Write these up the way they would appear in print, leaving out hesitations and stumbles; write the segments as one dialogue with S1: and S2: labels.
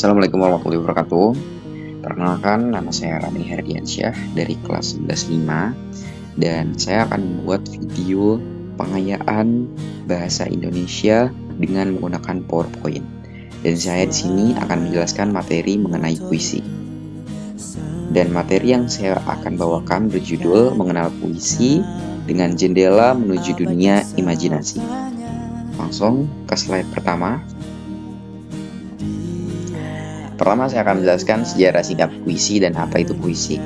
S1: Assalamualaikum warahmatullahi wabarakatuh. Perkenalkan, nama saya Rani Herdiansyah dari kelas 11.5 dan saya akan membuat video pengayaan bahasa Indonesia dengan menggunakan PowerPoint. Dan saya di sini akan menjelaskan materi mengenai puisi. Dan materi yang saya akan bawakan berjudul Mengenal Puisi dengan Jendela Menuju Dunia Imajinasi. Langsung ke slide pertama. Pertama saya akan menjelaskan sejarah singkat puisi dan apa itu puisi.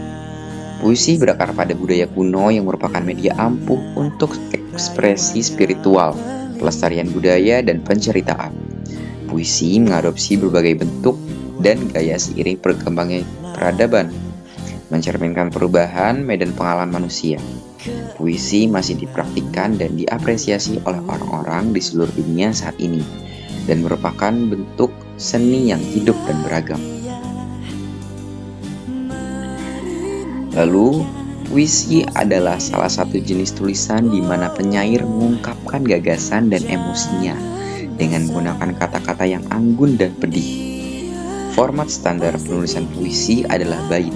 S1: Puisi berakar pada budaya kuno yang merupakan media ampuh untuk ekspresi spiritual, pelestarian budaya, dan penceritaan. Puisi mengadopsi berbagai bentuk dan gaya seiring berkembangnya peradaban, mencerminkan perubahan medan pengalaman manusia. Puisi masih dipraktikkan dan diapresiasi oleh orang-orang di seluruh dunia saat ini, dan merupakan bentuk seni yang hidup dan beragam. Lalu, puisi adalah salah satu jenis tulisan di mana penyair mengungkapkan gagasan dan emosinya dengan menggunakan kata-kata yang anggun dan pedih. Format standar penulisan puisi adalah bait,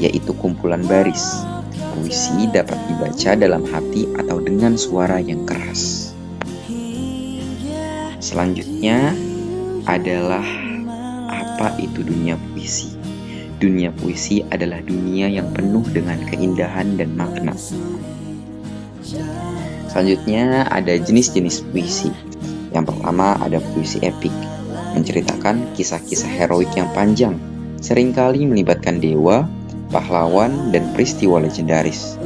S1: yaitu kumpulan baris. Puisi dapat dibaca dalam hati atau dengan suara yang keras. Selanjutnya adalah apa itu dunia puisi. Dunia puisi adalah dunia yang penuh dengan keindahan dan makna. Selanjutnya ada jenis-jenis puisi. Yang pertama ada puisi epik, menceritakan kisah-kisah heroik yang panjang, seringkali melibatkan dewa, pahlawan, dan peristiwa legendaris.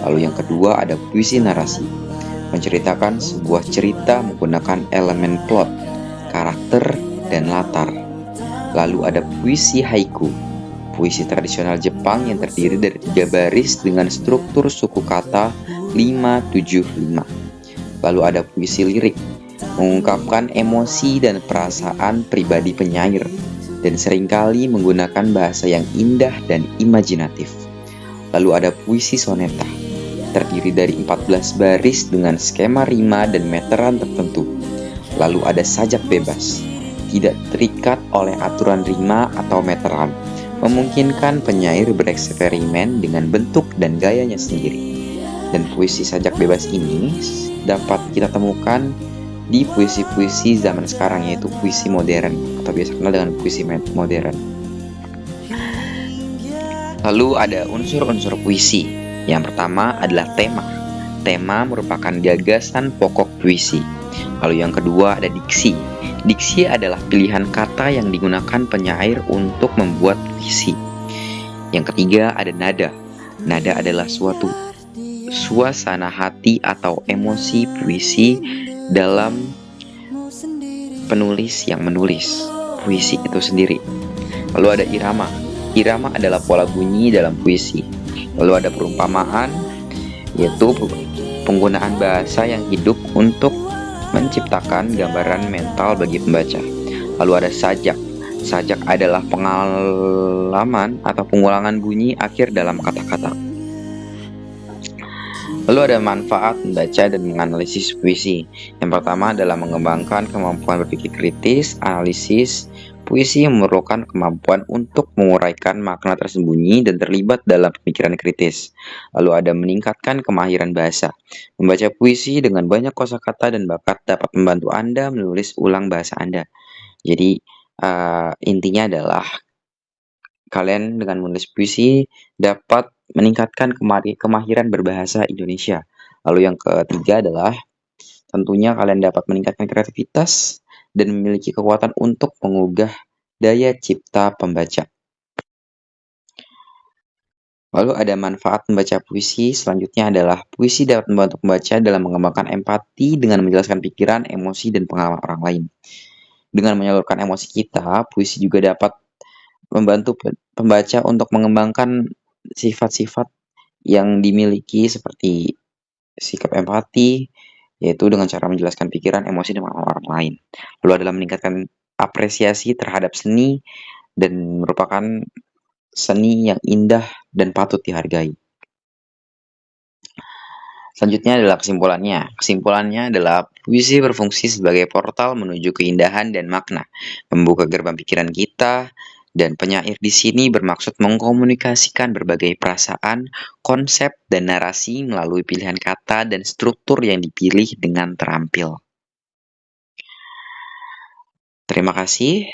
S1: Lalu yang kedua ada puisi narasi, menceritakan sebuah cerita menggunakan elemen plot, karakter, dan latar. Lalu ada puisi haiku, puisi tradisional Jepang yang terdiri dari 3 baris dengan struktur suku kata 5-7-5. Lalu ada puisi lirik, mengungkapkan emosi dan perasaan pribadi penyair, dan seringkali menggunakan bahasa yang indah dan imajinatif. Lalu ada puisi soneta, terdiri dari 14 baris dengan skema rima dan meteran tertentu. Lalu ada sajak bebas, tidak terikat oleh aturan rima atau meteran, memungkinkan penyair bereksperimen dengan bentuk dan gayanya sendiri. Dan puisi sajak bebas ini dapat kita temukan di puisi-puisi zaman sekarang, yaitu puisi modern atau biasa dikenal dengan puisi modern. Lalu ada unsur-unsur puisi. Yang pertama adalah tema. Tema merupakan gagasan pokok puisi. Lalu yang kedua ada diksi. Diksi adalah pilihan kata yang digunakan penyair untuk membuat puisi. Yang ketiga ada nada. Nada adalah suatu suasana hati atau emosi puisi dalam penulis yang menulis puisi itu sendiri. Lalu ada irama. Irama adalah pola bunyi dalam puisi. Lalu ada perumpamaan, yaitu penggunaan bahasa yang hidup untuk menciptakan gambaran mental bagi pembaca. Lalu ada sajak. Sajak adalah pengalaman atau pengulangan bunyi akhir dalam kata-kata. Lalu ada manfaat membaca dan menganalisis puisi. Yang pertama adalah mengembangkan kemampuan berpikir kritis, analisis. Puisi memerlukan kemampuan untuk menguraikan makna tersembunyi dan terlibat dalam pemikiran kritis. Lalu ada meningkatkan kemahiran bahasa. Membaca puisi dengan banyak kosakata dan bakat dapat membantu Anda menulis ulang bahasa Anda. Jadi intinya adalah kalian dengan menulis puisi dapat meningkatkan kemahiran berbahasa Indonesia. Lalu yang ketiga adalah tentunya kalian dapat meningkatkan kreativitas dan memiliki kekuatan untuk mengugah daya cipta pembaca. Lalu ada manfaat membaca puisi. Selanjutnya adalah puisi dapat membantu pembaca dalam mengembangkan empati dengan menjelaskan pikiran, emosi, dan pengalaman orang lain. Dengan menyalurkan emosi kita, puisi juga dapat membantu pembaca untuk mengembangkan sifat-sifat yang dimiliki seperti sikap empati, yaitu dengan cara menjelaskan pikiran, emosi, dan pengalaman orang lain. Lalu adalah meningkatkan apresiasi terhadap seni dan merupakan seni yang indah dan patut dihargai. Selanjutnya adalah kesimpulannya. Kesimpulannya adalah Puisi berfungsi sebagai portal menuju keindahan dan makna, membuka gerbang pikiran kita, dan penyair di sini bermaksud mengkomunikasikan berbagai perasaan, konsep, dan narasi melalui pilihan kata dan struktur yang dipilih dengan terampil. Terima kasih.